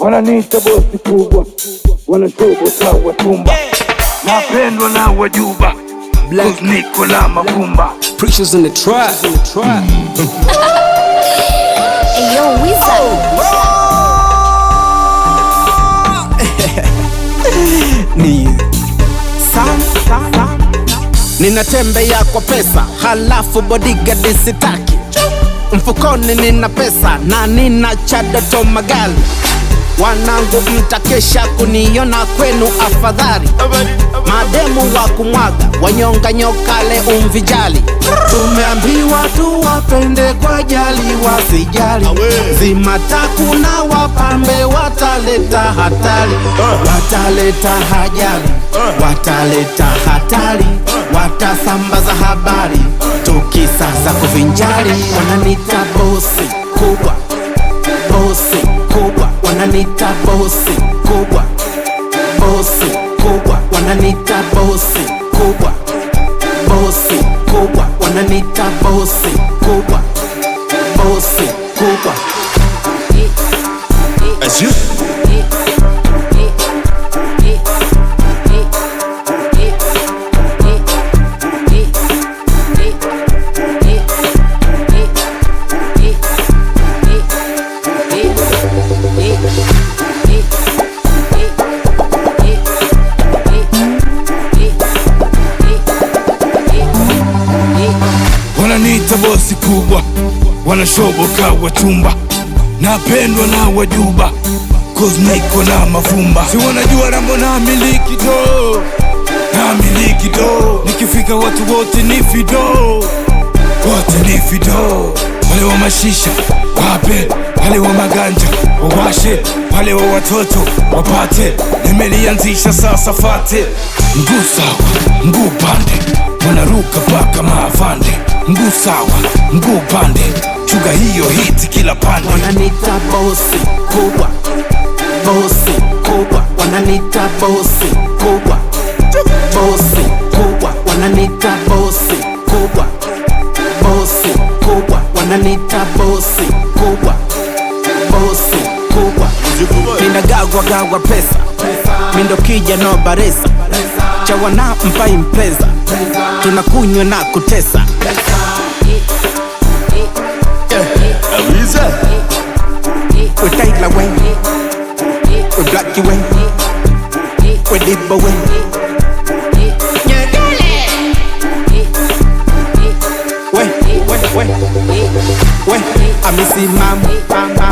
wananiita bosi kubwa, wanashobota watumba, napendwa na wajuba, cause niko na mafumba. Preachers in the tribe. Hey yo, Wizard. Ni ninatembea kwa pesa, halafu bodyguard sitaki. Mfukoni nina pesa na nina chadoto magali. Wanangu mtakesha kuniona kwenu afadhali. Mademu wa kumwaga, wanyonga nyokale umvijali. Tumeambiwa tuwapende kwa jali wasijali. Zimataku na wapambe wataleta hatari. Wataleta hajali, wataleta hatari. Watasambaza habari, tukisasa kuvinjari. Wananita bosi kubwa, bosi kubwa. Wananita bosi kubwa, bosi kubwa. Wananita bosi kubwa, bosi kubwa. Wananita bosi kubwa, bosi kubwa. As you wananiita bosi kubwa, wanashoboka wachumba, napendwa na wajuba, cause niko na mafumba. Si wanajua rambo na miliki do, na miliki do. Nikifika watu wote ni fido, wote ni fido. Wale wa mashisha wape, wale wa maganja wawashe, wale wa watoto wapate. Nimelianzisha sasa fate. Mguu sawa, mguu pande, wanaruka paka maafande. Mguu sawa, mguu pande, chuga hiyo hiti kila pande. Wananita bosi kubwa, bosi kubwa. Wananita bosi kubwa, bosi kubwa. Wananita bosi kubwa, bosi kubwa. Wananita bosi kubwa, bosi kubwa. Minagagwa pesa, mindo kija no baresa. Chawana mpa impreza, tunakunywa na kutesa. We Taylor Wayne, we Blackie Wayne, we Dibba Wayne. We, I miss him, mama.